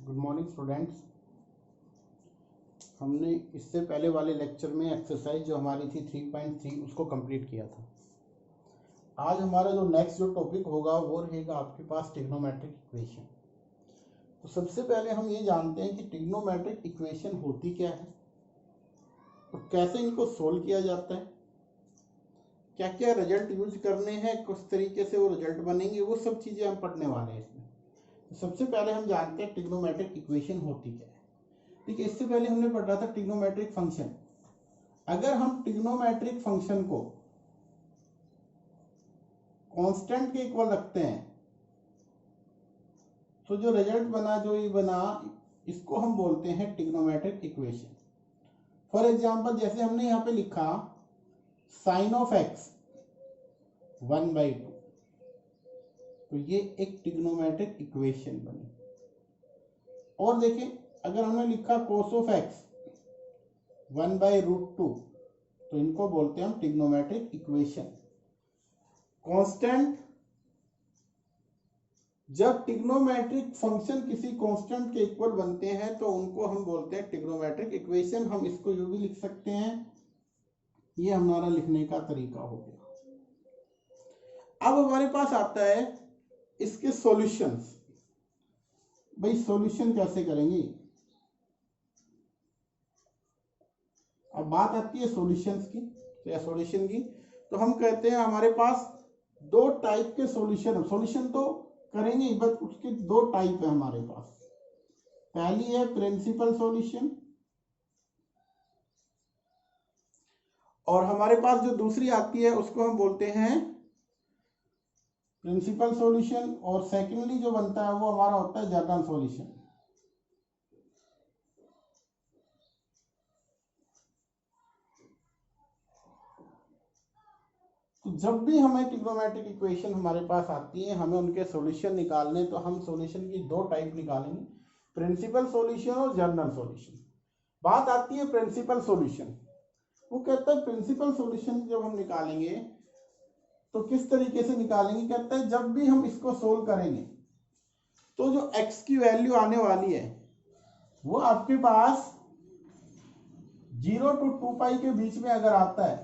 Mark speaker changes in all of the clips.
Speaker 1: Good morning students. हमने इससे पहले वाले लेक्चर में एक्सरसाइज जो हमारी थी 3.3 उसको कंप्लीट किया था। आज हमारा जो नेक्स्ट जो टॉपिक होगा वो रहेगा आपके पास ट्रिग्नोमेट्रिक इक्वेशन। तो सबसे पहले हम ये जानते हैं कि ट्रिग्नोमेट्रिक इक्वेशन होती क्या है और कैसे इनको सोल्व किया जाता है, क्या क्या रिजल्ट यूज करने हैं, किस तरीके से वो रिजल्ट बनेंगे, वो सब चीज़ें हम पढ़ने वाले हैं इसमें। तो सबसे पहले हम जानते हैं ट्रिग्नोमेट्रिक इक्वेशन होती क्या है। ठीक है, इससे पहले हमने पढ़ा था ट्रिग्नोमेट्रिक फंक्शन। अगर हम ट्रिग्नोमेट्रिक फंक्शन को कांस्टेंट के इक्वल रखते हैं तो जो रिजल्ट बना, जो ये बना, इसको हम बोलते हैं ट्रिग्नोमेट्रिक इक्वेशन। फॉर एग्जांपल जैसे हमने यहाँ पे लिखा साइन ऑफ एक्स 1/2, तो ये एक ट्रिग्नोमेट्रिक इक्वेशन बनी। और देखिए अगर हमने लिखा कोस ऑफ एक्स 1/√2, तो इनको बोलते हैं हम ट्रिग्नोमेट्रिक इक्वेशन। कांस्टेंट, जब ट्रिग्नोमेट्रिक फंक्शन किसी कांस्टेंट के इक्वल बनते हैं तो उनको हम बोलते हैं ट्रिग्नोमेट्रिक इक्वेशन। हम इसको यूं भी लिख सकते हैं, ये हमारा लिखने का तरीका हो गया। अब हमारे पास आता है इसके सॉल्यूशंस। भाई सॉल्यूशन कैसे करेंगे, अब बात आती है सॉल्यूशंस की या सॉल्यूशन की। तो हम कहते हैं हमारे पास दो टाइप के सॉल्यूशन तो करेंगे, बट उसके दो टाइप है हमारे पास। पहली है प्रिंसिपल सॉल्यूशन और हमारे पास जो दूसरी आती है उसको हम बोलते हैं प्रिंसिपल सॉल्यूशन, और सेकेंडली जो बनता है वो हमारा होता है जनरल सॉल्यूशन। तो जब भी हमें ट्रिग्नोमेट्रिक इक्वेशन हमारे पास आती है, हमें उनके सॉल्यूशन निकालने, तो हम सॉल्यूशन की दो टाइप निकालेंगे, प्रिंसिपल सॉल्यूशन और जनरल सॉल्यूशन। बात आती है प्रिंसिपल सॉल्यूशन। वो कहता है प्रिंसिपल सॉल्यूशन जब हम निकालेंगे तो किस तरीके से निकालेंगे, कहता है जब भी हम इसको सोल्व करेंगे तो जो x की वैल्यू आने वाली है वो आपके पास 0 to 2π के बीच में अगर आता है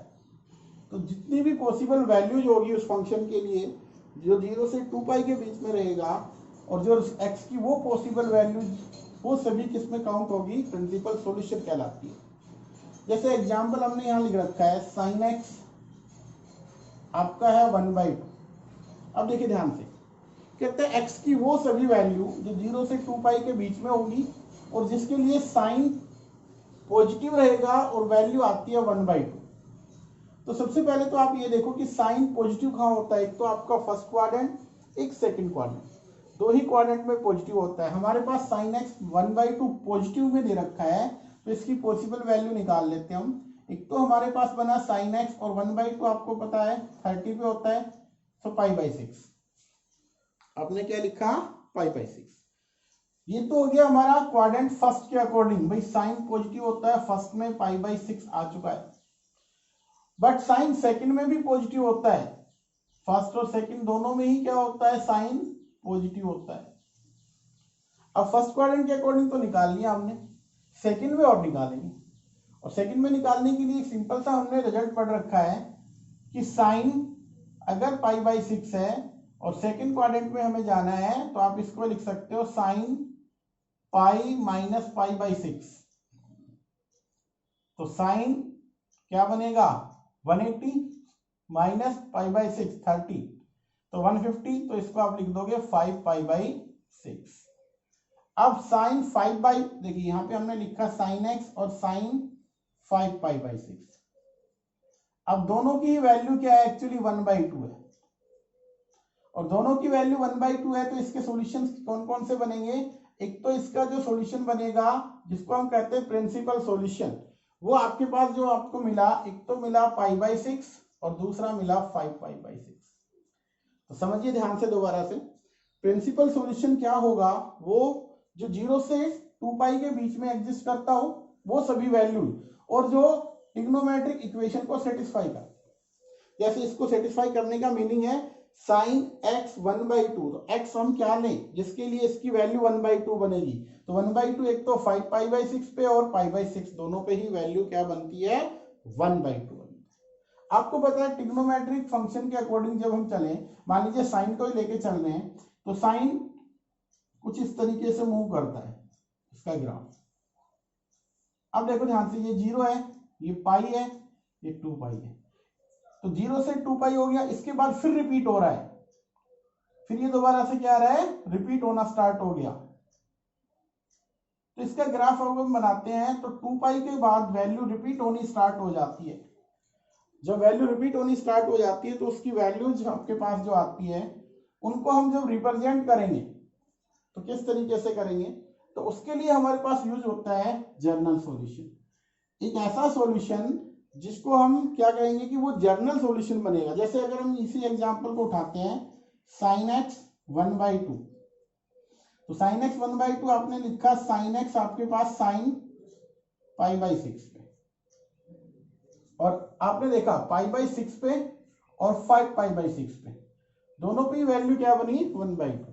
Speaker 1: तो जितनी भी पॉसिबल वैल्यूज होगी उस फंक्शन के लिए, जो 0 से 2π के बीच में रहेगा, और जो x की वो पॉसिबल वैल्यूज, वो सभी किस में काउंट होगी, प्रिंसिपल सॉल्यूशन कहलाती है। जैसे एग्जांपल हमने यहाँ लिख रखा है साइन एक्स आपका है 1/2। अब देखिए ध्यान से, कहते हैं x की वो सभी वैल्यू जो 0 से 2π के बीच में होगी और जिसके लिए साइन पॉजिटिव रहेगा और वैल्यू आती है 1/2। तो सबसे पहले तो आप ये देखो कि साइन पॉजिटिव कहाँ होता है, एक तो आपका फर्स्ट क्वाड्रेंट, एक सेकंड क्वाड्रेंट, दो ही क्वाड्रेंट में पॉजिटिव होता है। हमारे पास साइन एक्स 1/2 पॉजिटिव में दे रखा है, तो इसकी पॉसिबल वैल्यू निकाल लेते हैं हम। एक तो हमारे पास बना साइन एक्स, और 1/2 आपको पता है 30 पे होता है, तो π/6। आपने क्या लिखा, π/6। ये तो हो गया हमारा क्वाड्रेंट फर्स्ट के अकॉर्डिंग। भाई साइन पॉजिटिव होता है फर्स्ट में, π/6 आ चुका है। बट साइन सेकंड में भी पॉजिटिव होता है, फर्स्ट और सेकंड दोनों में ही क्या होता है, साइन पॉजिटिव होता है। अब फर्स्ट क्वाड्रेंट के अकॉर्डिंग तो निकाल लिया हमने, सेकंड में और निकालेंगे। और सेकंड में निकालने के लिए सिंपल सा हमने रिजल्ट पढ़ रखा है कि साइन अगर π/6 है और सेकंड क्वाड्रेंट में हमें जाना है, तो आप इसको लिख सकते हो साइन π - π/6। तो साइन क्या बनेगा, 180 माइनस π/6 30, तो 150, तो इसको आप लिख दोगे 5π/6। अब साइन 5 देखिए यहां पे हमने लिखा साइन एक्स और साइन 5π/6। अब दोनों की वैल्यू क्या है, एक्चुअली 1/2 है, और दोनों की वैल्यू 1/2 है, तो इसके सॉल्यूशन कौन कौन से बनेंगे। एक तो इसका जो सॉल्यूशन बनेगा जिसको हम कहते हैं प्रिंसिपल सॉल्यूशन, वो आपके पास जो आपको मिला, एक तो मिला π/6 और दूसरा मिला 5π/6। तो समझिए ध्यान से दोबारा से, प्रिंसिपल सॉल्यूशन क्या होगा, वो जो 0 से 2π के बीच में एग्जिस्ट करता हो वो सभी वैल्यू, और जो ट्रिग्नोमेट्रिक इक्वेशन को सेटिस्फाई कर। जैसे इसको सेटिस्फाई करने का मीनिंग है साइन एक्स 1/2, तो एक्स हम क्या लें जिसके लिए इसकी वैल्यू 1/2 बनेगी, तो 1/2 एक तो 5 π/6 पे और π/6 दोनों पे ही वैल्यू क्या बनती है 1/2 बनती है। आपको पता है ट्रिग्नोमेट्रिक फंक्शन के अकॉर्डिंग जब हम चलें, मान लीजिए साइन को ही लेके चल रहे हैं, तो साइन कुछ इस तरीके से मूव करता है इसका ग्राफ। अब देखो ध्यान से, ये 0 है, ये पाई है, ये 2 पाई है, तो 0 से 2 पाई हो गया, इसके बाद फिर रिपीट हो रहा है, फिर ये दोबारा से क्या आ रहा है रिपीट होना स्टार्ट हो गया। तो इसका ग्राफ अगर हम बनाते हैं तो 2 पाई के बाद वैल्यू रिपीट होनी स्टार्ट हो जाती है। जब वैल्यू रिपीट होनी स्टार्ट हो जाती है तो उसकी वैल्यूज आपके पास जो आती है उनको हम जब रिप्रेजेंट करेंगे तो किस तरीके से करेंगे, तो उसके लिए हमारे पास यूज होता है जर्नल सॉल्यूशन। एक ऐसा सॉल्यूशन जिसको हम क्या कहेंगे कि वो जर्नल सॉल्यूशन बनेगा। जैसे अगर हम इसी एग्जांपल को उठाते हैं साइन एक्स 1/2, तो साइन एक्स 1/2 आपने लिखा, साइन एक्स आपके पास साइन π/6 पे, और आपने देखा π/6 पे और 5 π/6 पे, दोनों पे वैल्यू क्या बनी 1/2।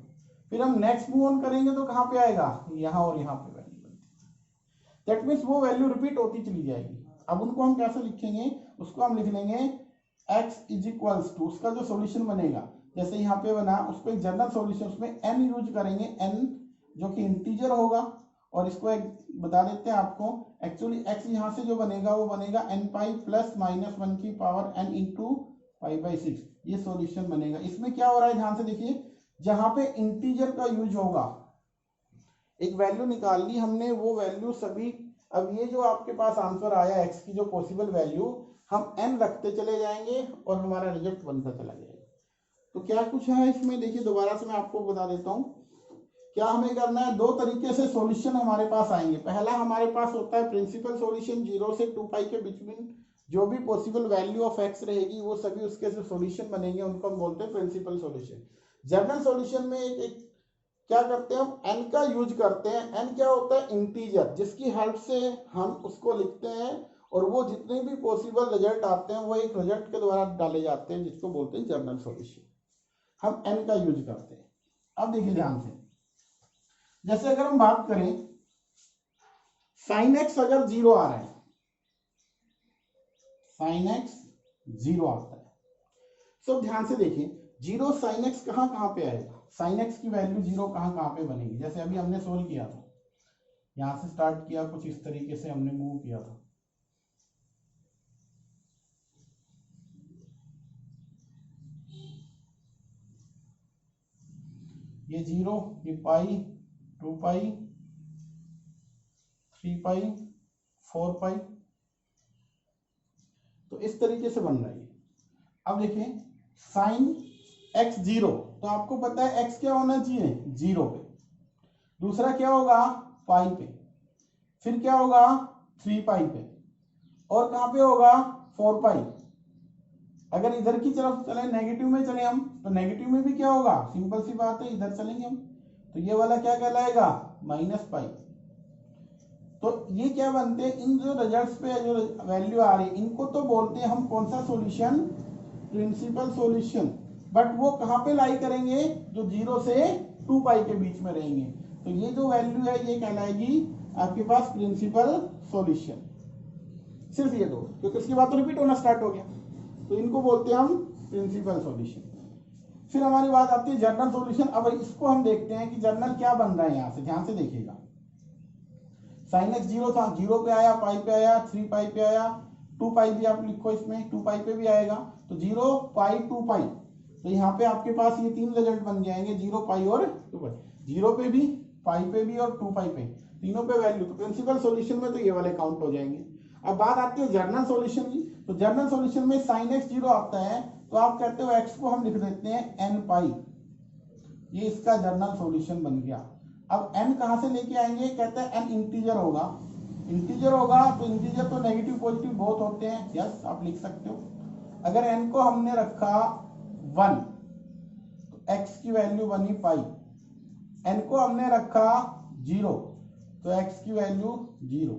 Speaker 1: फिर हम नेक्स्ट मूव ऑन करेंगे तो कहां पे आएगा, यहाँ और यहाँ पे वैल्यू बनती है। दैट मीन्स वो वैल्यू रिपीट होती चली जाएगी। अब उनको हम कैसे लिखेंगे, उसको हम लिख लेंगे x इज इक्वल्स टू, उसका जो सॉल्यूशन बनेगा जैसे यहाँ पे बना, उसको एक जनरल सॉल्यूशन, उसमें n यूज करेंगे, n जो कि इंटीजर होगा, और इसको एक बता देते हैं आपको, एक्चुअली x यहाँ से जो बनेगा वो बनेगा n पाई प्लस -1 की पावर n इंटू π/6, ये सॉल्यूशन बनेगा। इसमें क्या हो रहा है ध्यान से देखिए, जहां पे इंटीजर का यूज होगा, एक वैल्यू निकाल ली हमने, वो वैल्यू सभी, अब ये जो आपके पास आंसर आया x की जो पॉसिबल वैल्यू, हम n रखते चले जाएंगे और हमारा रिजल्ट बनता चला जाएगा। तो क्या कुछ है इसमें, देखिए दोबारा से मैं आपको बता देता हूँ क्या हमें करना है। दो तरीके से सॉल्यूशन हमारे पास आएंगे। पहला हमारे पास होता है प्रिंसिपल सॉल्यूशन, 0 से 2 पाई के बीच में जो भी पॉसिबल वैल्यू ऑफ x रहेगी वो सभी उसके से सॉल्यूशन बनेंगे, उनको हम बोलते हैं प्रिंसिपल सॉल्यूशन। जनरल सॉल्यूशन में एक क्या करते हैं हम, n का यूज करते हैं। n क्या होता है इंटीजर, जिसकी हेल्प से हम उसको लिखते हैं, और वो जितने भी पॉसिबल रिजल्ट आते हैं वो एक रिजल्ट के द्वारा डाले जाते हैं, जिसको बोलते हैं जनरल सॉल्यूशन। हम n का यूज करते हैं। अब देखिए ध्यान से, जैसे अगर हम बात करें साइन एक्स अगर 0 आ रहा है, साइन एक्स 0 आता है, सब ध्यान से देखिए, 0 साइन एक्स कहां कहां पे आएगा, साइन एक्स की वैल्यू 0 कहां कहां पे बनेगी। जैसे अभी हमने सोल्व किया था, यहां से स्टार्ट किया, कुछ इस तरीके से हमने मूव किया था, ये 0, ये पाई, 2 पाई, 3 पाई, 4 पाई, तो इस तरीके से बन रहा है। अब देखिए साइन x 0, तो आपको पता है x क्या होना चाहिए 0 पे, दूसरा क्या होगा पाई पे, फिर क्या होगा 3 पाई पे, और कहां पे होगा 4 पाई। अगर इधर की तरफ चले, नेगेटिव में चले हम, तो नेगेटिव में भी क्या होगा, सिंपल सी बात है, इधर चलेंगे हम, तो ये वाला क्या कहलाएगा -पाई। तो ये क्या बनते हैं, इन जो रिजल्ट्स पे जो वैल्यू आ रही है इनको तो बोलते हैं हम कौन सा सॉल्यूशन, प्रिंसिपल सॉल्यूशन। बट वो कहां पे लाई करेंगे, जो 0 से 2 पाई के बीच में रहेंगे। तो ये जो वैल्यू है ये कहलाएगी आपके पास प्रिंसिपल सॉल्यूशन। सिर्फ ये दो, क्योंकि उसके बाद तो रिपीट होना स्टार्ट हो गया, तो इनको बोलते हैं हम प्रिंसिपल सॉल्यूशन। फिर हमारी बात आती है जर्नल सॉल्यूशन। अब इसको हम देखते हैं कि जर्नल क्या बन रहा है। यहां से ध्यान से देखिएगा, साइन एक्स 0 था, 0 पे आया, पाई पे आया, 3 पाई पे आया, 2 पाई भी आप लिखो, इसमें 2 पाई पे भी आएगा, तो 0 पाई 2 पाई, तो यहाँ पे आपके पास ये तीन रिजल्ट बन जाएंगे, 0 पाई और 2 पाई, 0 पे भी, पाई पे भी और 2 पाई पे, तीनों पे वैल्यू। तो प्रिंसिपल सॉल्यूशन में तो ये वाले काउंट हो जाएंगे। अब बात आती है जर्नल सॉल्यूशन की, तो जर्नल सॉल्यूशन में साइन एक्स 0 आता है, तो आप कहते हो एक्स को हम लिख देते हैं n पाई, ये इसका जर्नल सॉल्यूशन बन गया। अब n कहां से लेके आएंगे, कहते हैं n इंटीजर होगा, इंटीजर होगा तो इंटीजर तो नेगेटिव पॉजिटिव बहुत होते हैं, यस आप लिख सकते हो। अगर n को हमने रखा 1 तो x की वैल्यू बनी पाई, n को हमने रखा 0 तो x की वैल्यू 0।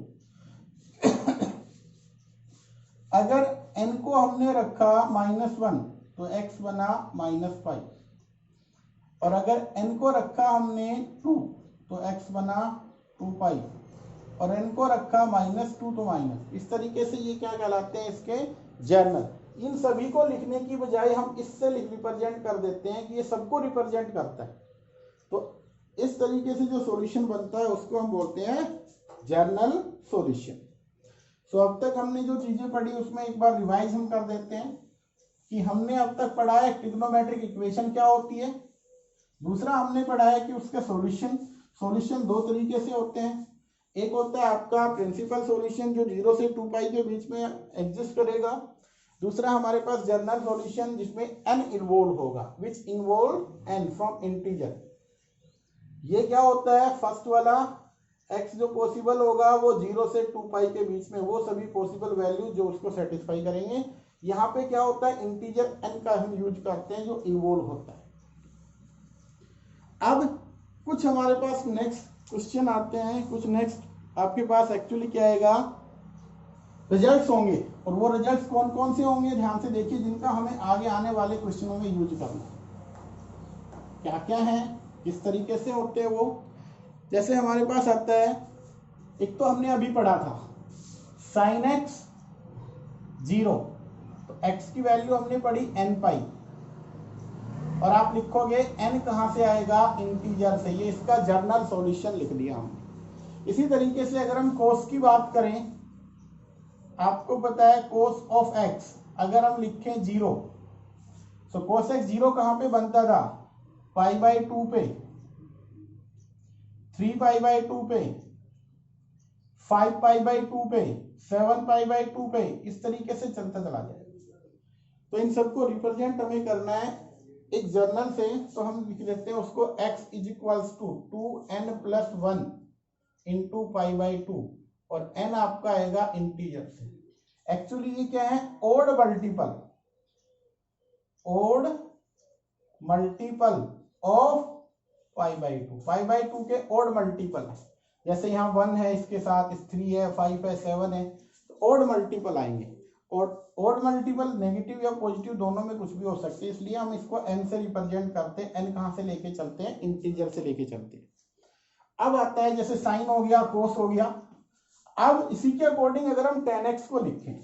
Speaker 1: अगर n को हमने रखा -1 तो तो x बना -5, और अगर n को रखा हमने 2 तो x बना 2 पाई, और n को रखा -2 तो माइनस। इस तरीके से ये क्या कहलाते हैं, इसके जर्नल। इन सभी को लिखने की बजाय हम इससे रिप्रेजेंट कर देते हैं कि ये सबको रिप्रेजेंट करता है। तो इस तरीके से जो सॉल्यूशन बनता है उसको हम बोलते हैं जर्नल सॉल्यूशन। सो अब तक हमने जो चीजें पढ़ी उसमें एक बार रिवाइज हम कर देते हैं कि हमने अब तक पढ़ा है ट्रिग्नोमेट्रिक इक्वेशन क्या होती है। दूसरा हमने पढ़ा है कि उसके सॉल्यूशन दो तरीके से होते हैं। एक होता है आपका प्रिंसिपल सॉल्यूशन जो 0 से 2 पाई के बीच में एग्जिस्ट करेगा। दूसरा हमारे पास जर्नल सॉल्यूशन जिसमें n इन्वॉल्व होगा, which involve n from integer. ये क्या होता है, फर्स्ट वाला x जो पॉसिबल होगा वो 0 से 2 पाई के बीच में, वो सभी पॉसिबल वैल्यू जो उसको सेटिस्फाई करेंगे। यहाँ पे क्या होता है, इंटीजर n का हम यूज करते हैं जो इन्वॉल्व होता है। अब कुछ हमारे पास नेक्स्ट क्वेश्चन आते हैं, कुछ नेक्स्ट आपके पास एक्चुअली क्या आएगा, रिजल्ट्स होंगे। और वो रिजल्ट्स कौन कौन से होंगे ध्यान से देखिए, जिनका हमें आगे आने वाले क्वेश्चनों में यूज करना है। क्या क्या है, किस तरीके से होते हैं वो। जैसे हमारे पास आता है, एक तो हमने अभी पढ़ा था sin x 0, तो x की वैल्यू हमने पढ़ी n पाई, और आप लिखोगे n कहां से आएगा, इंटीजर से। ये इसका जर्नल सॉल्यूशन लिख दिया हमने। इसी तरीके से अगर हम कोस की बात करें, आपको पता है कोस ऑफ x अगर हम लिखें 0, तो कोस x 0 कहां पे बनता था, π/2 पे, 3π/2 पे, 5π/2 पे, 7π/2 पे, इस तरीके से चलता चला जाएगा। तो इन सबको रिप्रेजेंट हमें करना है एक जर्नल से, तो हम लिख लेते हैं उसको x = 2n+1 इंटू π/2, और n आपका आएगा इंटीजर से। एक्चुअली ये क्या है, ओड मल्टीपल ऑफ π/2, π/2 के ओड मल्टीपल है। जैसे यहाँ 1 है, इसके साथ 3 है, 5 है, 7 है, तो ओड मल्टीपल आएंगे। और ओड मल्टीपल नेगेटिव या पॉजिटिव दोनों में कुछ भी हो सकते हैं, इसलिए हम इसको n से रिप्रेजेंट करते हैं। n कहां से लेके चलते हैं, इंटीजर से लेके चलते हैं। अब आता है जैसे साइन हो गया, कोस हो गया। अब इसी के अकॉर्डिंग अगर हम tan x को लिखें,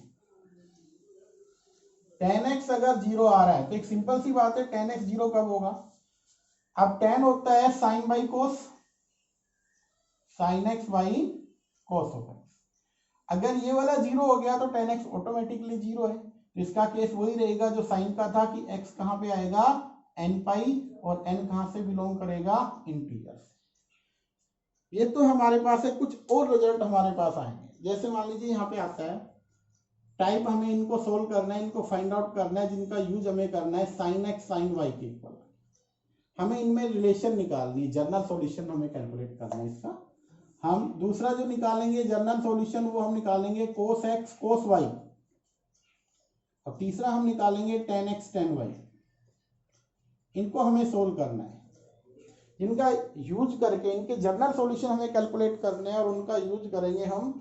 Speaker 1: tan x अगर 0 आ रहा है तो एक सिंपल सी बात है, tan x 0 कब होगा। अब tan होता है sine by cos, sine x by cos होगा। अगर ये वाला 0 हो गया तो tan x ऑटोमेटिकली 0 है। तो इसका केस वही रहेगा जो साइन का था कि x कहां पे आएगा, n पाई, और n कहां से बिलोंग करेगा, इंटीजर से। ये तो हमारे पास है, कुछ और रिजल्ट हमारे पास आएंगे। जैसे मान लीजिए यहाँ पे आता है टाइप, हमें इनको सोल्व करना है, इनको फाइंड आउट करना है, जिनका यूज हमें करना है साइन एक्स साइन वाई के इक्वल। हमें इनमें रिलेशन निकालनी है, जर्नल सॉल्यूशन हमें कैलकुलेट करना है इसका। हम दूसरा जो निकालेंगे जर्नल सॉल्यूशन, वो हम निकालेंगे कोस एक्स कोस वाई, और तीसरा हम निकालेंगे tan x tan y। इनको हमें सोल्व करना है, इनका यूज करके इनके जर्नल सॉल्यूशन हमें कैलकुलेट करने हैं, और उनका यूज करेंगे हम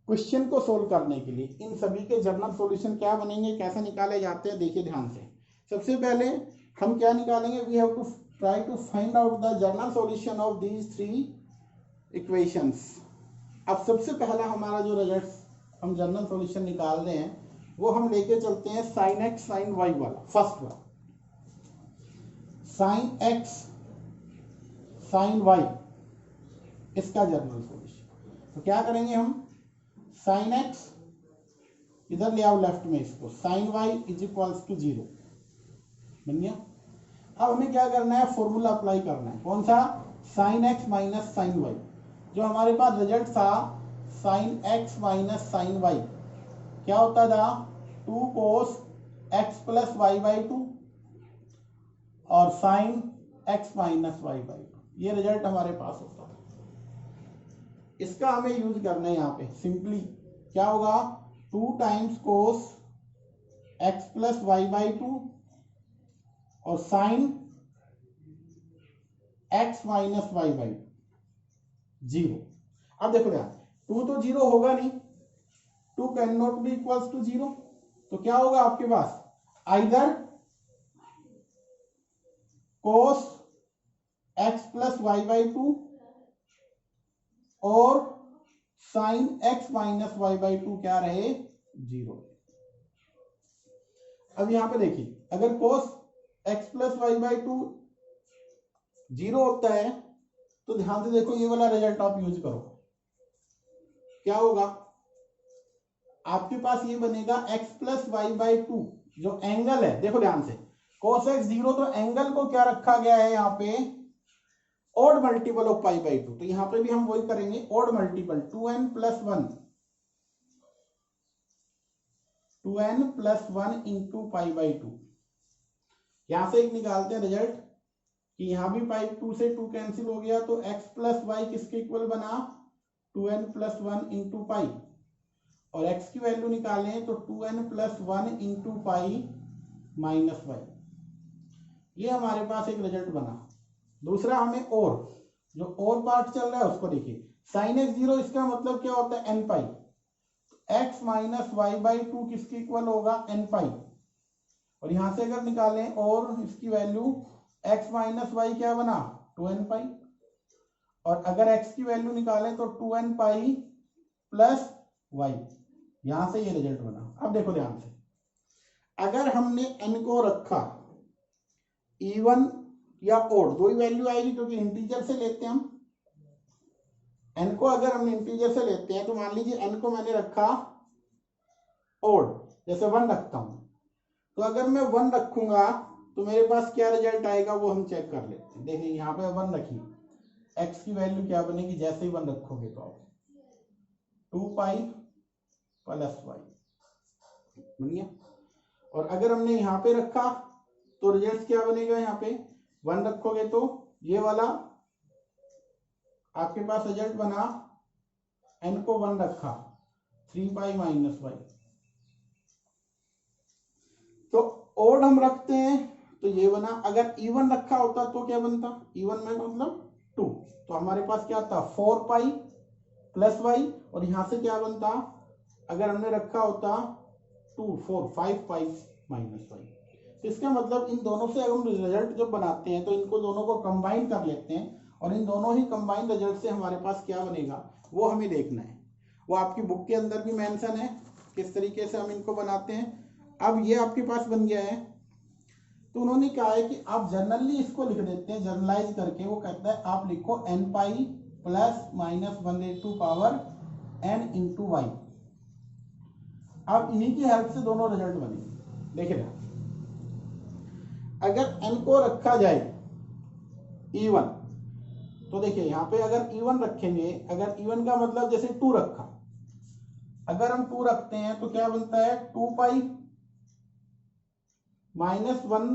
Speaker 1: क्वेश्चन को सोल्व करने के लिए। इन सभी के जर्नल सॉल्यूशन क्या बनेंगे, कैसे निकाले जाते हैं, देखिए ध्यान से। सबसे पहले हम क्या निकालेंगे, we have to try to find out the general solution of these 3 equations. अब सबसे पहला हमारा जो रिजल्ट हम जर्नल सॉल्यूशन निकाल रहे हैं, वो हम लेके चलते हैं साइन एक्स साइन वाई वाला, फर्स्ट वाला साइन एक्स साइन वाई, इसका जर्नल सॉल्यूशन। तो क्या करेंगे हम, साइन एक्स इधर ले आओ लेफ्ट में, इसको साइन वाई = 0 बन गया। अब हमें क्या करना है, फॉर्मूला अप्लाई करना है। कौन सा, sine x minus sine y. जो हमारे पास रिजल्ट था sine x minus sine y, क्या होता था, 2 cos x + y/2 और साइन x माइनस y/2। ये रिजल्ट हमारे पास होता था। इसका हमें यूज करना है यहाँ पे। सिंपली क्या होगा, 2 टाइम्स cos x + y/2 और साइन x माइनस y/2 0। अब देखो यार, 2 तो 0 होगा नहीं, 2 can not be equals to 0। तो क्या होगा आपके पास, either cos X plus Y by two और sine x minus Y by two क्या रहे, 0। अब यहां पे देखिए, अगर cos X plus Y by two 0 होता है तो ध्यान से देखो, ये वाला रिजल्ट आप यूज करो, क्या होगा आपके पास, ये बनेगा x plus Y by two, जो एंगल है, देखो ध्यान से, cos x 0, तो एंगल को क्या रखा गया है यहाँ पे, odd multiple of pi by two, तो यहाँ पे भी हम वही करेंगे, odd multiple 2n plus 1, 2n plus 1 into pi by two. यहां से एक निकालते हैं रिजल्ट कि यहां भी पाई 2 से 2 कैंसिल हो गया, तो x प्लस वाई किसके इक्वल बना, 2n प्लस 1 इंटू पाई, और x की वैल्यू निकालें तो 2n plus 1 into pi minus y. ये हमारे पास एक रिजल्ट बना। दूसरा हमें और, जो और पार्ट चल रहा है उसको देखिए, साइन एक्स 0, इसका मतलब क्या होता है, n pi, x minus Y by two किसके इक्वल होगा, एन पाई, और यहां से अगर निकालें और इसकी वैल्यू x माइनस वाई क्या बना, 2n पाई, और अगर x की वैल्यू निकालें तो 2n पाई प्लस वाई, यहां से ये रिजल्ट बना। अब देखो ध्यान से, अगर हमने n को रखा इवन या ओड, दो ही वैल्यू आएगी क्योंकि इंटीजर से लेते हैं हम, n को अगर हम इंटीजर से लेते हैं तो मान लीजिए n को मैंने रखा ओड, जैसे 1 रखता हूं, तो अगर मैं 1 रखूंगा तो मेरे पास क्या रिजल्ट आएगा वो हम चेक कर लेते हैं। देखिए यहाँ पे 1 रखी, x की वैल्यू क्या बनेगी, जैसे ही 1 रखोगे तो आप 2 पाई प्लस वाई बन गया, और अगर हमने यहाँ पे रखा तो रिजल्ट क्या बनेगा, यहाँ पे 1 रखोगे तो ये वाला आपके पास रिजल्ट बना, n को 1 रखा 3 पाई माइनस वाई, तो ओड हम रखते हैं तो ये बना। अगर इवन रखा होता तो क्या बनता, इवन में मतलब 2, तो हमारे पास क्या था 4 पाई प्लस वाई, और यहां से क्या बनता, अगर हमने रखा होता 2 4 5 पाई माइनस वाई। तो इसका मतलब इन दोनों से अगर हम रिजल्ट जब बनाते हैं तो इनको दोनों को कंबाइन कर लेते हैं, और इन दोनों ही कंबाइंड रिजल्ट से हमारे पास क्या बनेगा वो हमें देखना है। वो आपकी बुक के अंदर भी मेंशन है किस तरीके से हम इनको बनाते हैं। अब ये आपके पास बन गया है, तो उन्होंने कहा है कि आप जनरली इसको लिख देते हैं, जनरलाइज करके वो कहता है आप लिखो n pi plus minus 1/2 power n into y. अब इन्हीं की हेल्प से दोनों रिजल्ट बनेंगे। देखिए अगर n को रखा जाए इवन, तो देखिए यहाँ पे अगर इवन रखेंगे, अगर इवन का मतलब जैसे 2 रखा, अगर हम 2 रखते हैं तो क्या बनता है 2 पाई माइनस 1,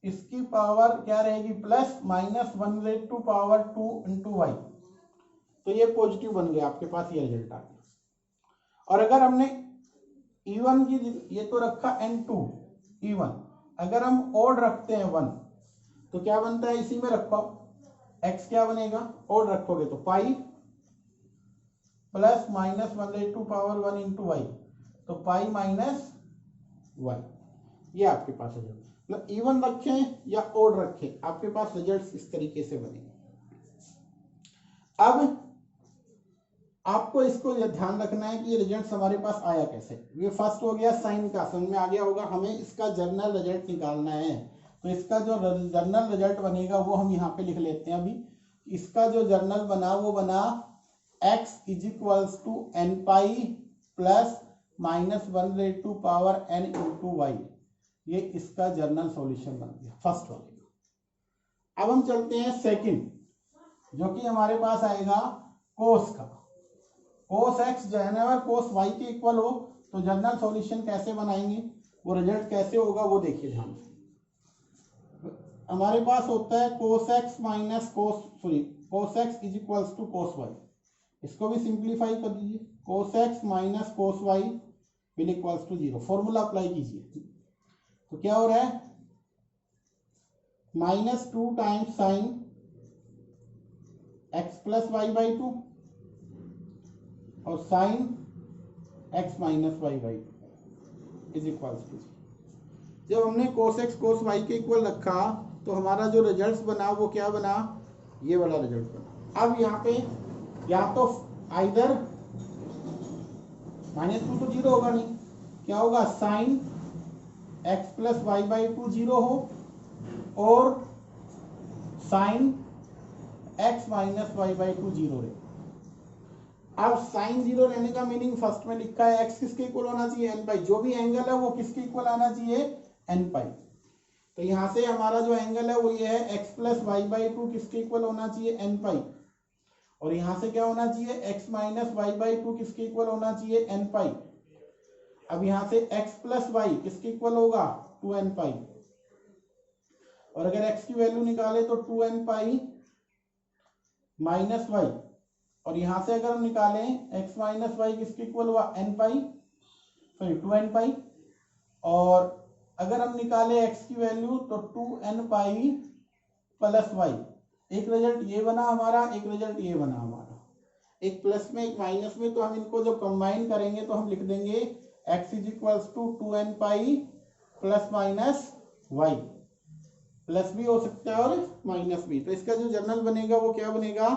Speaker 1: इसकी पावर क्या रहेगी plus minus 1/2 power 2 into y, तो ये पॉजिटिव बन गया आपके पास, ये रिजल्ट आ गया। और अगर हमने इवन की, ये तो रखा n2 इवन, अगर हम ओड रखते हैं 1 तो क्या बनता है, इसी में रख पाओ x क्या बनेगा, ओड रखोगे तो pi plus minus 1/2 power 1 into y, तो पाई माइनस वाई, ये आपके पास रिजल्ट। मतलब इवन रखें या ओड रखें, आपके पास रिजल्ट इस तरीके से बनेंगे। अब आपको इसको ध्यान रखना है कि ये रिजल्ट हमारे पास आया कैसे। ये फर्स्ट हो गया साइन का, समझ में आ गया होगा, हमें इसका जर्नल रिजल्ट निकालना है, तो इसका जो जर्नल रिजल्ट बनेगा वो हम यहाँ पे लिख लेते हैं। अभी इसका जो जर्नल बना वो बना x is equals to n pi plus minus 1/2 power n into y, ये इसका जर्नल सॉल्यूशन बन गया फर्स्ट वाले का। अब हम चलते हैं सेकंड, जो कि हमारे पास आएगा कोस का। कोस एक्स जेनेवर कोस वाई के इक्वल हो तो जनरल सॉल्यूशन कैसे बनाएंगे, वो रिजल्ट कैसे होगा वो देखिए ध्यान से। हमारे पास होता है cos x minus cos x is equals to cos y, इसको भी सिंप्लीफाई कर दीजिए, cos x minus cos y will equals to 0, formula apply कीजिए, तो क्या हो रहा है -2 times sine x plus Y by 2 और sine x minus Y by 2 is equals to. जब हमने cos x cos y के इक्वल रखा तो हमारा जो रिजल्ट बना वो क्या बना, ये वाला रिजल्ट बना। अब यहाँ पे या तो आइदर -2 तो जीरो होगा नहीं, क्या होगा sine x plus Y by two zero हो और sine x minus Y by two zero रहे। अब साइन जीरो रहने का मीनिंग फर्स्ट में लिखा है x किसके इक्वल होना चाहिए n पाई, जो भी एंगल है वो किसके इक्वल आना चाहिए n पाई। तो यहाँ से हमारा जो एंगल है वो ये है x plus Y by two किसके इक्वल होना चाहिए n पाई, और यहाँ से क्या होना चाहिए x minus Y by two किसके इक्वल होना चाहिए n पाई। अब यहाँ से x प्लस वाई किसके इक्वल होगा 2n पाई, और अगर x की वैल्यू निकाले तो 2n पाई माइनस वाई, और यहां से अगर हम निकालें x माइनस वाई किसके इक्वल हुआ n पाई, सॉरी 2n पाई, और अगर हम निकालें x की वैल्यू तो 2n पाई प्लस वाई। एक रिजल्ट ये बना हमारा, एक रिजल्ट ये बना हमारा, एक प्लस में एक माइनस में, तो हम इनको जब कंबाइन करेंगे तो हम लिख देंगे x is equals to 2n pi plus minus y, plus भी हो सकता है और माइनस भी। तो इसका जो जनरल बनेगा वो क्या बनेगा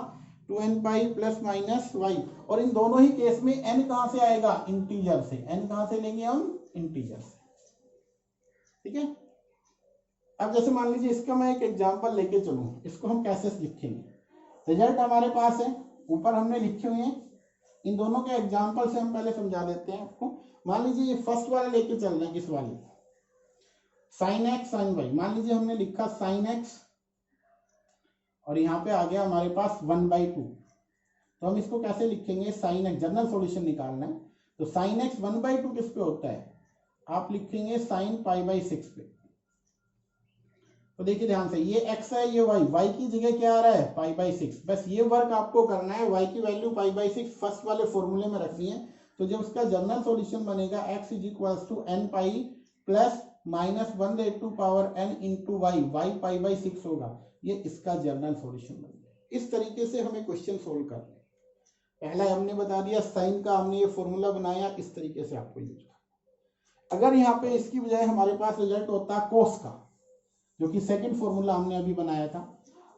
Speaker 1: 2n pi plus minus Y, और इन दोनों ही केस में n कहां से आएगा इंटीजर से, n कहां से लेंगे हम इंटीजर से, ठीक है। अब जैसे मान लीजिए इसका मैं एक एग्जांपल लेके चलूं, इसको हम कैसे लिखेंगे, रिजल्ट हमारे पास है ऊपर हमने लिखे हुए हैं, इन दोनों के एग्जांपल से हम पहले समझा देते हैं आपको। मान लीजिए ये फर्स्ट वाले लेके चल रहे हैं, किस वाले साइन एक्स साइन वाई, मान लीजिए हमने लिखा साइन एक्स और यहाँ पे आ गया हमारे पास 1/2, तो हम इसको कैसे लिखेंगे साइन एक्स, जनरल सॉल्यूशन निकालना है तो साइन एक्स 1/2 किस पे होता है, आप लिखेंगे साइन पाई बाई 6 पे। तो देखिए ध्यान से, ये x है ये y की जगह क्या आ रहा है पाई बाई 6, बस ये वर्क आपको करना है, y की वैल्यू पाई बाई 6 फर्स्ट वाले फॉर्मूले में रखनी है। तो जब उसका जनरल सॉल्यूशन बनेगा x is equals to n pi plus minus 1/2 power n into y, y pi by 6 होगा, ये इसका जनरल सॉल्यूशन बन गया। इस तरीके से हमें क्वेश्चन सोल्व करना है। पहला हमने बता दिया साइन का, हमने ये फॉर्मूला बनाया, इस तरीके से आपको यूज करना। अगर यहाँ पे इसकी बजाय हमारे पास रिजल्ट होता कोस का, जो कि सेकंड फॉर्मूला हमने अभी बनाया था,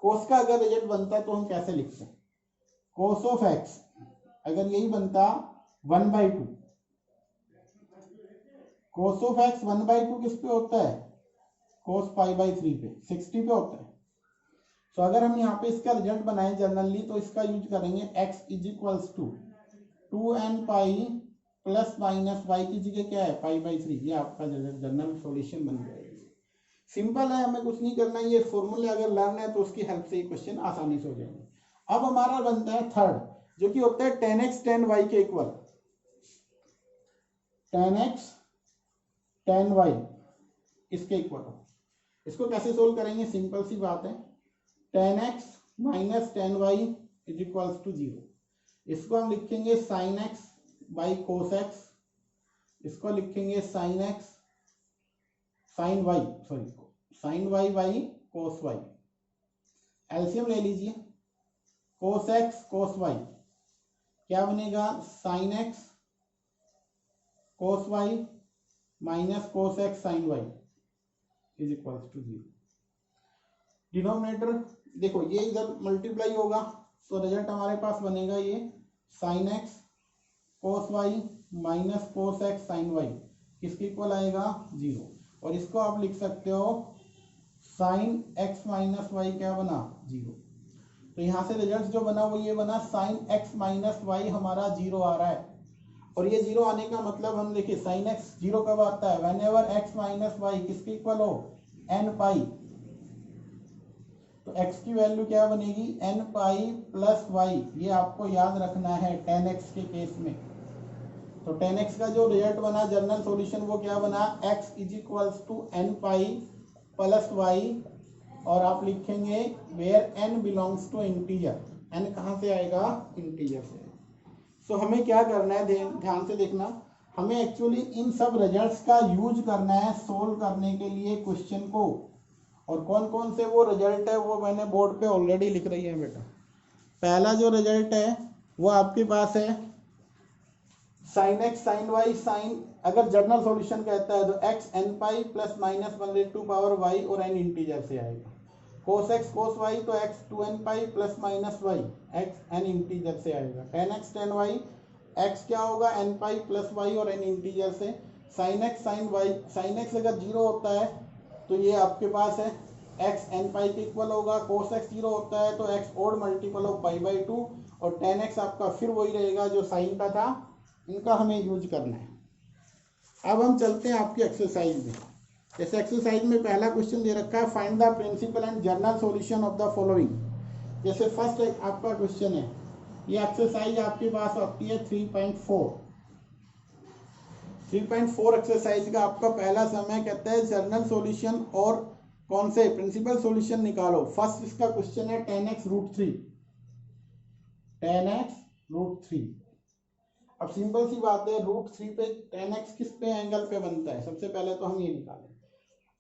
Speaker 1: कोस का अगर रिजल्ट बनता तो हम कैसे लिखते हैं, कोस ऑफ एक्स अगर यही बनता 1/2, कोस ऑफ एक्स 1/2 किस पे होता है कोस पाई बाई 3 पे 60 पे होता है। तो अगर हम यहाँ पे इसका रिजल्ट बनाए जनरली तो इसका यूज करेंगे x is equals to 2n pi plus minus y की जगह क्या है पाई बाई 3, ये आपका जनरल सॉल्यूशन बन जाएगा। सिंपल है, हमें कुछ नहीं करना, ये फॉर्मूले अगर लर्न है तो उसकी हेल्प से ये क्वेश्चन आसानी से हो जाएंगे। अब हमारा बनता है थर्ड, जो कि होता है tan x tan y के equal, tan x tan y इसके इक्वल हो। इसको कैसे सोल्व करेंगे, सिंपल सी बात है, tan x माइनस tan y is equals to 0। इसको हम लिखेंगे sin x by cos x, इसको लिखेंगे sin x sin y sorry sin y by cos y। LCM ले लीजिए, cos x cos y क्या बनेगा sin x cos y माइनस cos x sin y is equals to 0। Denominator देखो ये इधर मल्टीप्लाई होगा तो रिजल्ट हमारे पास बनेगा ये sin x cos y माइनस cos x sin y किसके इक्वल आएगा 0, और इसको आप लिख सकते हो sin x माइनस वाई क्या बना 0। तो यहाँ से रिजल्ट जो बना वो ये बना sin x माइनस वाई हमारा 0 आ रहा है, और ये 0 आने का मतलब हम देखिए sin x 0 कब आता है whenever x माइनस वाई किसके इक्वल हो n पाई, तो x की वैल्यू क्या बनेगी n पाई प्लस वाई, ये आपको याद रखना है tan x के केस में। तो tan x का जो रिजल्ट बना जनरल सॉल्यूशन वो क्या बना x is equals to n pi plus y, और आप लिखेंगे where n belongs to integer, n कहाँ से आएगा इंटीजर से। सो हमें क्या करना है ध्यान से देखना, हमें एक्चुअली इन सब रिजल्ट्स का यूज करना है सोल्व करने के लिए क्वेश्चन को, और कौन कौन से वो रिजल्ट है वो मैंने बोर्ड पे ऑलरेडी लिख रही है बेटा। पहला जो रिजल्ट है वो आपके पास है sin x sin y sin अगर जनरल सॉल्यूशन कहता है तो x n pi plus minus 1/2 y और n इंटीजर से आएगा। cos x cos y तो x 2n pi plus minus y x n integer से आएगा। tan x tan y x क्या होगा n पाई प्लस y और n इंटीजर से। sin x sin y sin x अगर 0 होता है तो ये आपके पास है x n पाई के इक्वल होगा। cos x 0 होता है तो x odd multiple of pi by 2 और tan x आपका फिर वही रहेगा जो साइन का था। इनका हमें यूज करना है। अब हम चलते हैं आपकी एक्सरसाइज में। जैसे एक्सरसाइज में पहला क्वेश्चन दे रखा है find the principal and general solution of the following. जैसे फर्स्ट आपका क्वेश्चन है, ये एक्सरसाइज आपके पास आती है 3.4 एक्सरसाइज का आपका पहला समय कहता है जनरल सॉल्यूशन और कौन से प्रिंसिपल सॉल्यूशन निकालो। फर्स्ट इसका क्वेश्चन है tan x रूट 3। अब सिंपल सी बात है, रूट 3 पे tan x किस पे एंगल पे बनता है, सबसे पहले तो हम ये निकालें।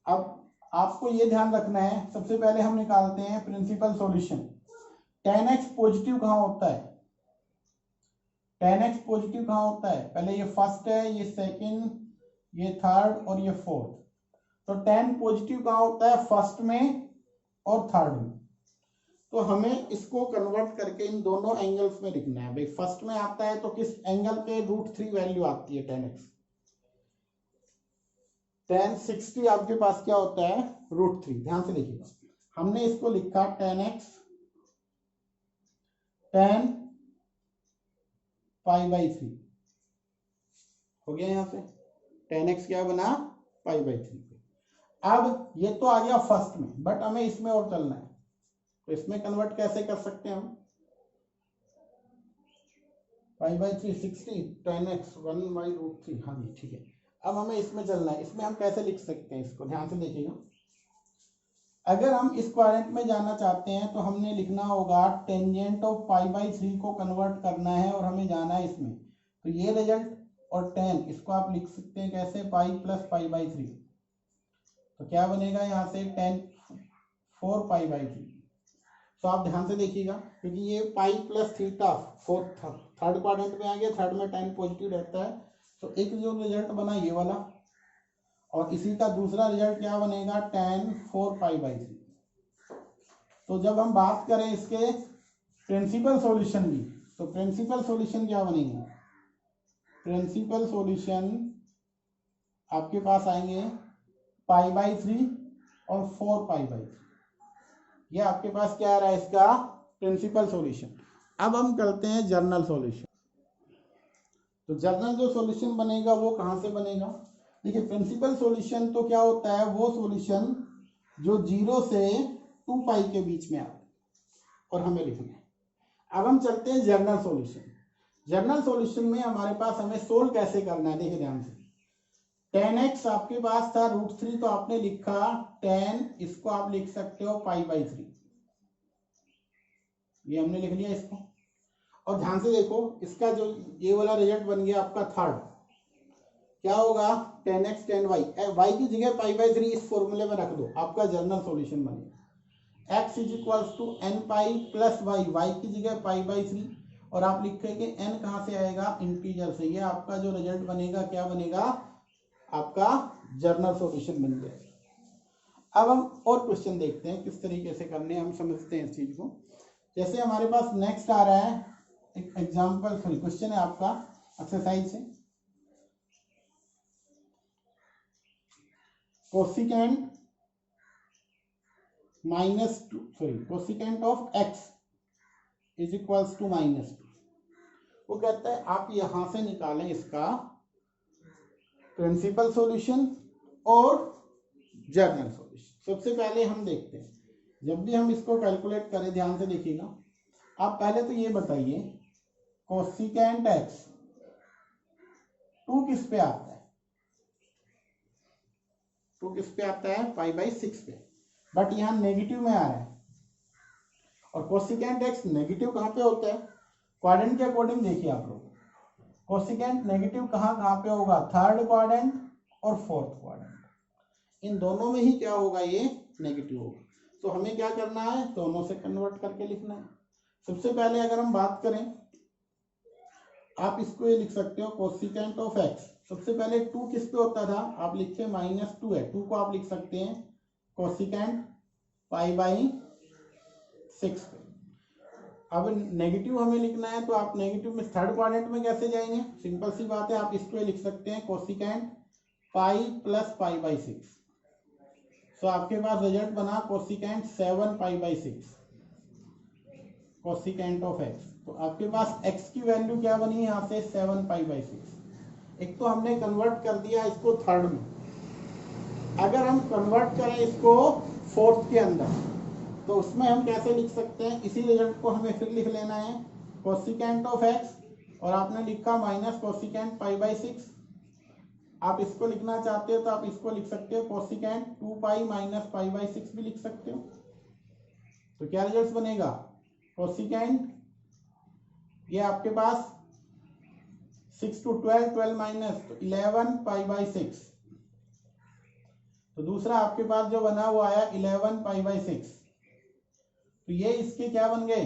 Speaker 1: अब आपको ये ध्यान रखना है, सबसे पहले हम निकालते हैं principal solution. tan x positive कहाँ होता है, tan x पॉजिटिव कहाँ होता है, पहले ये फर्स्ट है, ये सेकंड, ये थर्ड और ये फोर्थ। तो tan पॉजिटिव कहाँ होता है, फर्स्ट में और थर्ड में। तो हमें इसको कन्वर्ट करके इन दोनों एंगल्स में लिखना है। भाई फर्स्ट में आता है तो किस एंगल पे रूट 3 वैल्यू आती है tan x। tan 60 आपके पास क्या होता है, रूट 3। ध्यान से देखिएगा, हमने इसको लिखा tan x tan pi by 3 हो गया। यहाँ पे tan x क्या बना, पाई बाई 3। अब ये तो आ गया फर्स्ट में, बट हमें इसमें और चलना है, तो इसमें कन्वर्ट कैसे कर सकते हैं हम। Pi by 3 60 tan x 1 by root 3। हाँ जी ठीक है। अब हमें इसमें चलना है, इसमें हम कैसे लिख सकते हैं इसको, ध्यान से देखिएगा। अगर हम इस क्वाड्रेंट में जाना चाहते हैं तो हमने लिखना होगा टेंजेंट ऑफ पाई बाई 3 को कन्वर्ट करना है और हमें जाना है इसमें। तो ये रिजल्ट और tan इसको आप लिख सकते हैं कैसे, पाई प्लस पाई बाई 3। तो क्या बनेगा यहाँ से tan 4 पाई बाई 3। तो आप ध्यान से देखिएगा, क्योंकि ये pi plus theta fourth third quadrant में आ गया, थर्ड में tan पॉजिटिव रहता है। तो एक जो रिजल्ट बना ये वाला, और इसी का दूसरा रिजल्ट क्या बनेगा, tan 4 पाई बाई 3। तो जब हम बात करें इसके प्रिंसिपल सॉल्यूशन की, तो प्रिंसिपल सॉल्यूशन क्या बनेंगे, प्रिंसिपल सॉल्यूशन आपके पास आएंगे पाई बाई 3 और 4 पाई बाई 3। ये आपके पास क्या आ रहा है, इसका प्रिंसिपल सॉल्यूशन। अब हम करते हैं जनरल सॉल्यूशन। तो जनरल जो सॉल्यूशन बनेगा वो कहाँ से बनेगा, देखिए प्रिंसिपल सॉल्यूशन तो क्या होता है, वो सॉल्यूशन जो 0 से 2 पाई के बीच में आता है और हमें लिखना है। अब हम चलते हैं जनरल सॉल्यूशन। जनरल सॉल्यूशन में हमारे पास हमें सोल्व कैसे करना है, देखिए ध्यान से। tan x आपके पास था रूट 3, तो आपने लिखा tan, इसको आप लिख सकते हो पाई बाई 3। ये हमने लिख लिया इसको। और ध्यान से देखो, इसका जो ये वाला रिजल्ट बन गया आपका थर्ड, क्या होगा, tan x tan y, y की जगह पाई बाई 3 इस फॉर्मूले में रख दो, आपका जनरल सॉल्यूशन बनेगा। x is equals to n pi plus y, y की जगह पाई बाई 3, और आप लिखेंगे n कहाँ से आएगा, इंटीजर से। ये आपका जो रिजल्ट बनेगा क्या बनेगा, आपका जनरल सॉल्यूशन बन जाएगा। अब हम और क्वेश्चन देखते हैं किस तरीके से करने हैं, हम समझते हैं इस चीज को। जैसे हमारे पास नेक्स्ट आ रहा है एक एग्जांपल, सॉरी क्वेश्चन है आपका एक्सरसाइज से, cosecant of x is equals to -2। वो कहता है आप यहां से निकालें इसका प्रिंसिपल सॉल्यूशन और जनरल सॉल्यूशन। सबसे पहले हम देखते हैं, जब भी हम इसको कैलकुलेट करें, ध्यान से देखिएगा। आप पहले तो ये बताइए कोसिकेंट x 2 किस पे आता है, 2 किस पे आता है, पाई बाई 6 पे, बट यहाँ नेगेटिव में आ रहा है। और कोसिकेंट x नेगेटिव कहाँ पे होता है, क्वाड्रेंट के अकॉर्डिंग देखिए आप लोग, कोसिकेंट नेगेटिव कहाँ कहाँ पे होगा, थर्ड क्वाड्रेंट और फोर्थ क्वाड्रेंट। इन दोनों में ही क्या होगा, ये नेगेटिव होगा। तो हमें क्या करना है, दोनों से कन्वर्ट करके लिखना है। सबसे पहले अगर हम बात करें आप इसको ये लिख सकते हो कोसिकेंट ऑफ एक्स। सबसे पहले 2 किस पे होता था, आप लिखे -2 है, 2 को आप लिख सकते हैं कोसिकेंट π/6 पे। अब नेगेटिव हमें लिखना है तो आप नेगेटिव में थर्ड क्वाड्रेंट में कैसे जाएंगे, सिंपल सी बात है, आप इसको लिख सकते हैं कोसिकेंट पाई प्लस π/6। तो आपके पास रिजल्ट बना कोसिकेंट 7π/6 कोसिकेंट ऑफ एक्स। तो आपके पास x की वैल्यू क्या बनी यहाँ से 7π/6। एक तो हमने कन्वर्ट कर दिया इसको थर्ड में, अगर हम कन्वर्ट करें इसको फोर्थ के अंदर तो उसमें हम कैसे लिख सकते हैं, इसी रिजल्ट को हमें फिर लिख लेना है कोसिकेंट ऑफ एक्स और आपने लिखा माइनस कोसिकेंट π/6। आप इसको लिखना चाहते हो तो आप इसको लिख सकते हो कोसिकेंट 2π माइनस π/6 भी लिख सकते हो। तो क्या रिजल्ट बनेगा, कोसिकेंट ये आपके पास 6 to 12, 12 माइनस तो 11π/6। तो दूसरा आपके पास जो बना वो आया 11π/6। तो ये इसके क्या बन गए,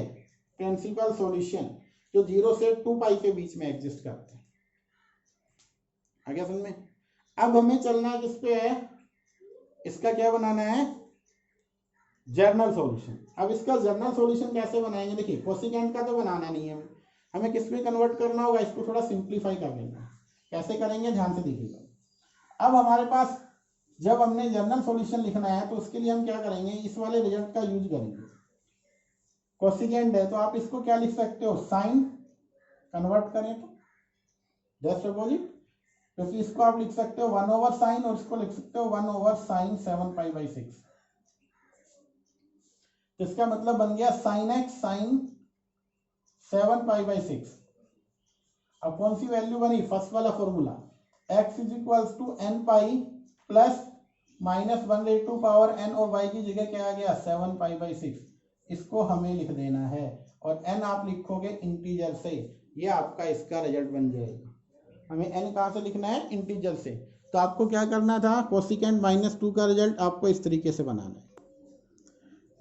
Speaker 1: प्रिंसिपल सॉल्यूशन जो 0 से 2π के बीच में एग्जिस्ट करते हैं। आ गया समझ में। अब हमें चलना है किस पे है, इसका क्या बनाना है, जर्नल सॉल्यूशन। अब इसका जर्नल सॉल्यूशन कैसे बनाएंगे, देखिए कोसिकेंट का तो बनाना नहीं है हमें किस में कन्वर्ट करना होगा, इसको थोड़ा सिंप्लीफाई कर लेना है। कैसे करेंगे ध्यान से देखिएगा। अब हमारे पास जब हमने जर्नल सॉल्यूशन लिखना है तो उसके लिए हम क्या करेंगे, इस वाले रिजल्ट का यूज करेंगे। कोसिकेंट है तो आप इसको क्या लिख सकते हो, साइन कन्वर्ट करें तो जस्ट अपोजिट, क्योंकि इसको आप लिख सकते हो 1/sin और इसको लिख सकते हो 1/sin 7π/6। इसका मतलब बन गया sin x sin 7π/6। अब कौन सी वैल्यू बनी, फर्स्ट वाला formula x = n π plus -1/n और y की जगह क्या आ गया 7π/6। इसको हमें लिख देना है और n आप लिखोगे इंटीजर से, ये आपका इसका रिजल्ट बन जाएगा। हमें n कहाँ से लिखना है, इंटीजर से। तो आपको क्या करना था, कोसिकेंट -2 का रिजल्ट आपको इस तरीके से बनाना है।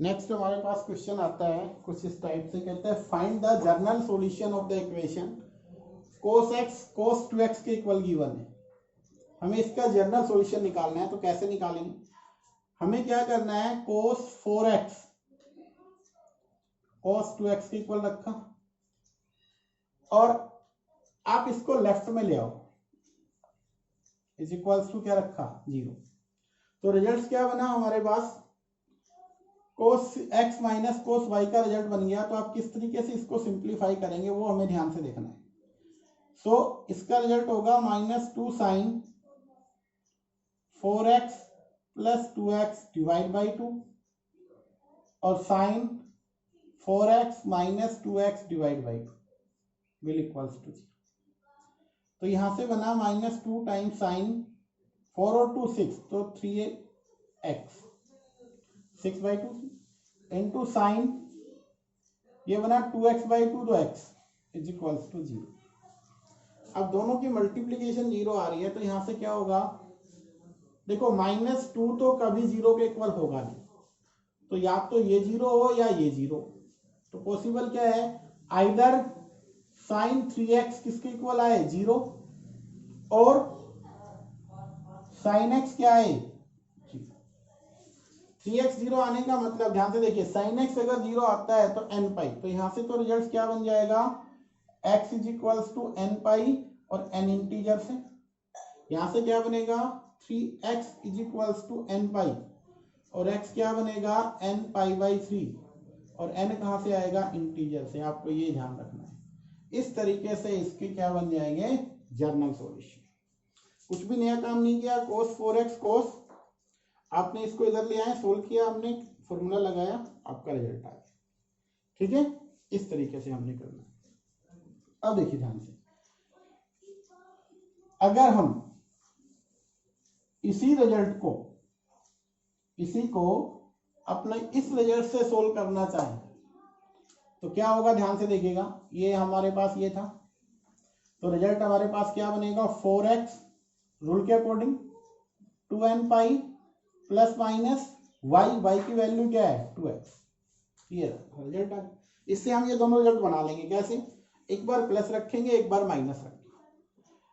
Speaker 1: नेक्स्ट हमारे पास क्वेश्चन आता है कुछ इस टाइप से, कहते हैं find the general solution of the equation cos x cos 2x के इक्वल गिवन है। हमें इसका जर्नल सॉल्यूशन निकालना है, तो कैसे निकालेंगे, हमें क्या करना है, cos 4x cos 2x के इक्वल रखा और आप इसको लेफ्ट में ले आओ, इज इक्वल्स टू क्या रखा 0। तो रिजल्ट क्या बना हमारे पास, cos x minus cos y का रिजल्ट बन गया। तो आप किस तरीके से इसको सिंप्लीफाई करेंगे वो हमें ध्यान से देखना है। सो इसका रिजल्ट होगा -2 sin 4x plus 2x divide by 2 और sin 4x minus 2x divide by 2 will equals to 0। तो यहां से बना -2 टाइम्स sin 4 और 2 6 तो 3x 6/2 इंटू साइन ये बना 2x/2 तो x इज इक्वल्स टू 0। अब दोनों की मल्टीप्लीकेशन 0 आ रही है तो यहां से क्या होगा, देखो -2 तो कभी 0 के इक्वल होगा नहीं, तो या तो ये 0 हो या ये 0। तो पॉसिबल क्या है, आइदर sin 3x किसके इक्वल आए 0 और sin x क्या है 3x 0 आने का मतलब ध्यान से देखिए sin x अगर 0 आता है तो n π, तो यहां से तो रिजल्ट क्या बन जाएगा x = n π और n इंटीजर से, यहां से क्या बनेगा 3x = n π और x क्या बनेगा n π/3 और n कहां से आएगा इंटीजर से। आपको ये ध्यान रखना है। इस तरीके से इसके क्या बन जाएंगे जर्नल सॉल्यूशन। कुछ भी नया काम नहीं किया, cos 4x cos आपने इसको इधर ले आए, सोल्व किया हमने, फॉर्मूला लगाया, आपका रिजल्ट आ गया। ठीक है, इस तरीके से हमने करना है। अब देखिए ध्यान से, अगर हम इसी रिजल्ट को अपने इस रिजल्ट से सोल्व करना चाहें तो क्या होगा, ध्यान से देखिएगा। ये हमारे पास ये था, तो रिजल्ट हमारे पास क्या बनेगा 4x रूल के according 2n π plus minus y की वैल्यू क्या है 2x। ये रिजल्ट है। इससे हम ये दोनों रिजल्ट बना लेंगे। कैसे, एक बार प्लस रखेंगे, एक बार माइनस रखेंगे।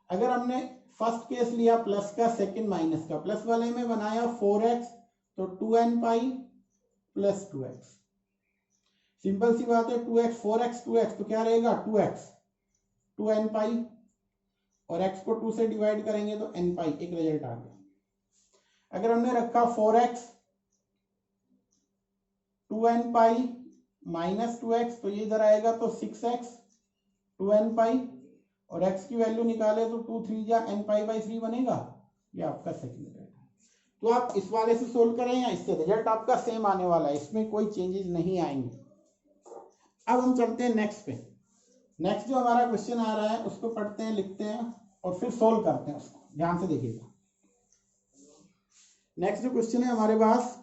Speaker 1: अगर हमने फर्स्ट केस लिया प्लस का, सेकंड माइनस का, प्लस वाले में बनाया 4x, तो 2n pi plus 2x। Simple सी बात है, 2x 4x 2x तो क्या रहेगा 2x 2n पाई, और x को 2 से डिवाइड करेंगे तो n पाई, एक रिजल्ट आ गया। अगर हमने रखा 4x 2n pi minus 2x, तो ये इधर आएगा तो 6x 2n पाई, और x की वैल्यू निकाले तो 2 3 जा n पाई बाई 3 बनेगा। ये आपका सेकंड रिजल्ट है। तो आप इस वाले से सोल्व करें या इससे, रिजल्ट आपका सेम आने वाला है, इसमें कोई चेंजेस नहीं आएंगे। अब हम चलते हैं नेक्स्ट पे। नेक्स्ट जो हमारा क्वेश्चन आ रहा है उसको पढ़ते हैं, लिखते हैं और फिर सोल्व करते हैं उसको। ध्यान से देखिएगा। नेक्स्ट जो क्वेश्चन है हमारे पास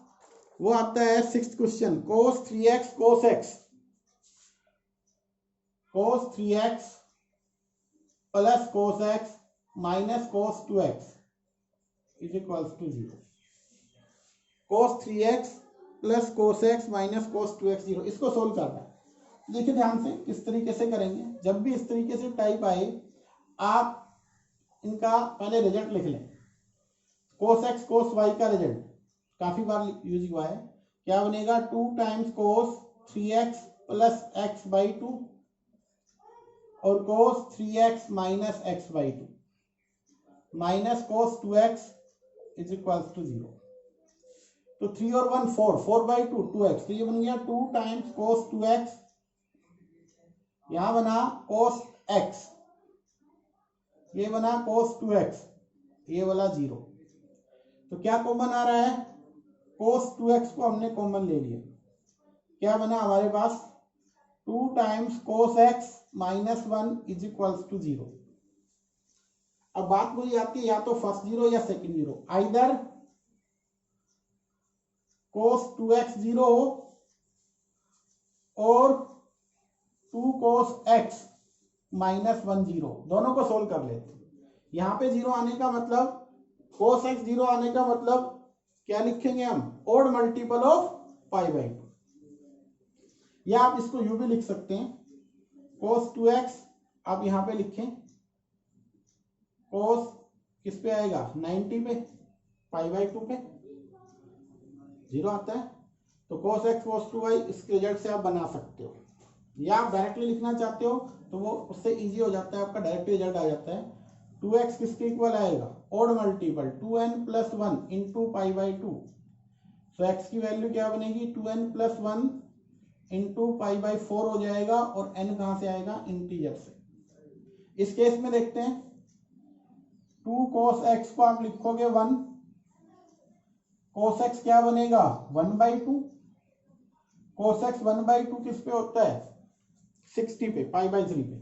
Speaker 1: वो आता है 6th question, cos 3x cos x cos 3x plus cos x minus cos 2x is equals to 0। cos 3x plus cos x minus cos 2x 0, इसको सोल्व करना है। देखिए ध्यान से किस तरीके से करेंगे। जब भी इस तरीके से टाइप आए, आप इनका पहले रिजल्ट लिख लें। cos x cos y का रिजल्ट काफी बार यूज हुआ है। क्या बनेगा 2 times cos 3x plus x by 2 और cos 3x minus x by 2 minus cos 2x is equals to 0। तो 3 और 1 4, 4 बाई 2 2x, तो ये बन गया 2 टाइम्स cos 2x, यहां बना cos x, ये बना cos 2x, ये वाला 0। तो क्या कॉमन आ रहा है, cos 2x को हमने कॉमन ले लिया। क्या बना हमारे पास 2 times cos x minus 1 is equals to 0। अब बात वही आती है, या तो फर्स्ट जीरो या second zero, either cos 2x 0 और 2 cos x माइनस 1 0, दोनों को सोल्व कर लेते हैं। यहाँ पे 0 आने का मतलब, cos x 0 आने का मतलब क्या लिखेंगे हम, odd multiple of pi by 2, या आप इसको यू भी लिख सकते हैं। cos 2x आप यहाँ पे लिखें, cos किस पे आएगा 90 पे, पाई बाई 2 पे 0 आता है। तो cos x cos 2y इसके रिजल्ट से आप बना सकते हो, या आप डायरेक्टली लिखना चाहते हो तो वो उससे इजी हो जाता है, आपका डायरेक्ट रिजल्ट आ जाता है। 2x किसके इक्वल आएगा, odd multiple 2n plus 1 into pi by 2। So x की वैल्यू क्या बनेगी 2n plus 1 into pi by 4 हो जाएगा, और n कहां से आएगा, इंटीजर से। इस केस में देखते हैं, 2 cos x को आप लिखोगे 1, cos x क्या बनेगा 1 बाई 2, cos x 1 बाई 2 किस पे होता है 60 पे, पाई बाई 3 पे।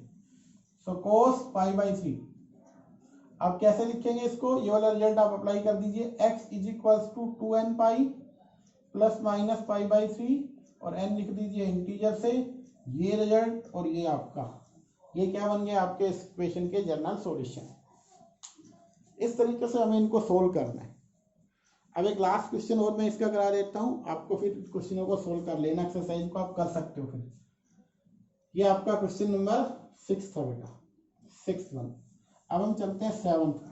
Speaker 1: सो cos पाई बाई 3, आप कैसे लिखेंगे इसको, ये वाला रिजल्ट आप अप्लाई कर दीजिए। x is equals to 2n pi plus minus pi by 3, और n लिख दीजिए इंटीजर से। ये रिजल्ट और ये आपका, ये क्या बन गया आपके इस इक्वेशन के जनरल सॉल्यूशन। इस तरीके से हमें इनको सोल्व करना है। अब एक लास्ट क्वेश्चन और मैं इसका करा देता हूं आपको, फिर क्वेश्चनों को सोल्व कर लेना, एक्सरसाइज को आप कर सकते हो फिर। ये आपका क्वेश्चन नंबर 6 था बेटा, 6th वन। अब हम चलते हैं 7th।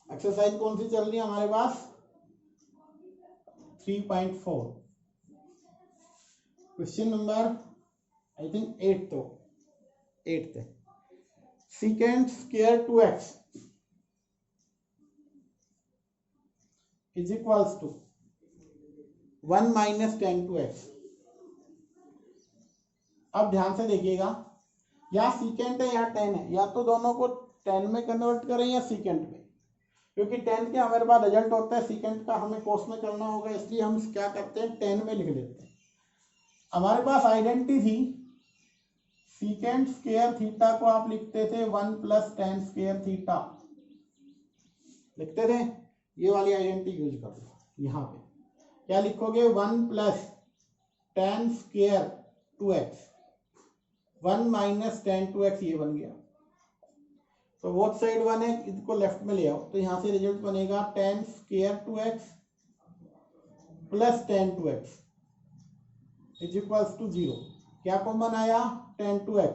Speaker 1: एक्सरसाइज कौन सी चल रही है हमारे पास 3.4, question number I think 8th है। secant square 2x is equals to 1 minus tan 2x। अब ध्यान से देखिएगा, या सीकेंट है या tan है, या तो दोनों को tan में कन्वर्ट करें या सीकेंट में, क्योंकि tan के हमारे पास रिजल्ट होता है, सीकेंट का हमें कोस में करना होगा, इसलिए हम क्या करते हैं tan में लिख देते हैं। हमारे पास आइडेंटिटी थी, सीकेंट स्क्वायर थीटा को आप लिखते थे 1 प्लस tan स्क्वायर थीटा लिखते थे। ये वाली आइडेंटिटी यूज कर लो। यहाँ पे क्या लिखोगे 1 plus tan square 2x, 1 minus tan 2x, ये बन गया। तो बोथ साइड 1 है, इसको लेफ्ट में ले आओ, तो यहाँ से रिजल्ट बनेगा tan square 2x plus tan 2x is equals to 0। क्या कॉमन आया, 10 2x,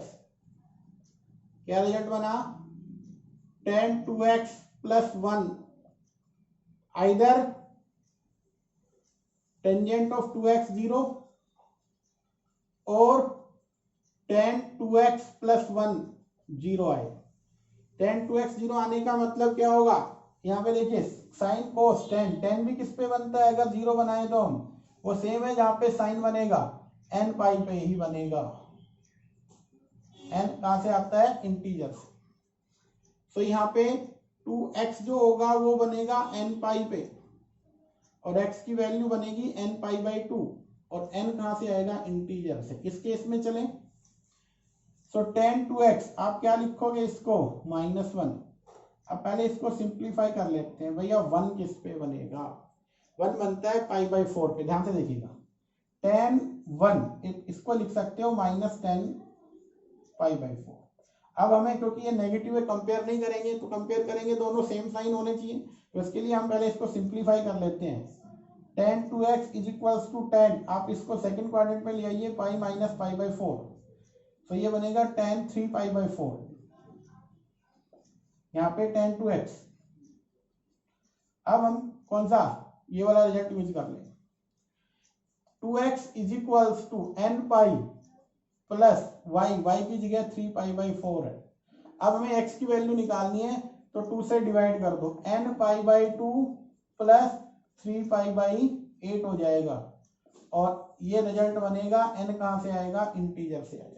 Speaker 1: क्या रिजल्ट बना 10 2x plus 1, either tangent of 2x 0 और 10 2x प्लस 1 0 आए। 10 2x 0 आने का मतलब क्या होगा, यहाँ पे देखिए साइन कोस 10 भी किस पे बनता है, अगर 0 बनाए तो हम, वो सेम है जहाँ पे साइन बनेगा n पाई पे ही बनेगा। n कहाँ से आता है, इंटीजर से। तो यहाँ पे 2x जो होगा वो बनेगा n पाई पे, और x की वैल्यू बनेगी n पाई बाई 2, और n कहाँ से आएगा, इंटीजर से। इस केस में चले सो 10 2x आप क्या लिखोगे इसको, -1। अब पहले इसको सिंप्लीफाई कर लेते हैं भैया, 1 किस पे बनेगा, 1 बनता है पाई बाई 4 पे, ध्यान से देखिएगा 10 1 इसको लिख सकते हो -10 पाई बाई 4। अब हमें क्योंकि ये नेगेटिव है कंपेयर नहीं करेंगे, तो कंपेयर करेंगे दोनों सेम साइन होने चाहिए, तो इसके लिए हम पहले इसको सिंप्लीफाई कर लेते हैं। 10 2x इज इक्वल्स टू 10, आप इसको सेकंड क्वाड्रेंट में ले आइए, पाई माइनस पाई बाई 4, तो ये बनेगा 10 3 पाई बाई 4, यहाँ पे 10 2x। अब हम कौन सा, ये वाला रिजल्ट यूज कर लें, 2x is equals to n pi plus y की जगह 3 पाई बाई 4 है। अब हमें x की वैल्यू निकालनी है, तो 2 से डिवाइड कर दो, n pi by 2 plus 3 pi by 8 हो जाएगा, और ये रिजल्ट बनेगा n कहाँ से आएगा, इंटीजर से आएगा।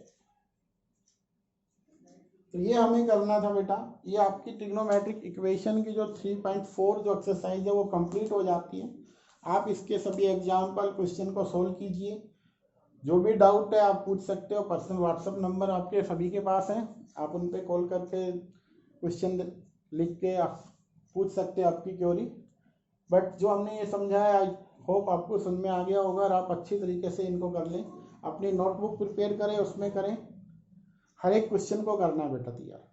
Speaker 1: तो ये हमें करना था बेटा, ये आपकी ट्रिग्नोमेट्रिक इक्वेशन की जो 3.4 जो एक्सरसाइज है वो कंप्लीट हो जाती है। आप इसके सभी एग्जाम्पल क्वेश्चन को सोल्व कीजिए, जो भी डाउट है आप पूछ सकते हो, पर्सनल व्हाट्सएप नंबर आपके सभी के पास है, आप उन पे कॉल करके क्वेश्चन लिख के आप पूछ सकते हैं आपकी क्वेरी। बट जो हमने ये समझाया आई होप आपको समझ में आ गया होगा, और आप अच्छी तरीके से इनको कर लें, अपनी नोटबुक प्रिपेयर करें, उसमें करें, हर एक क्वेश्चन को करना है बेटा तैयार।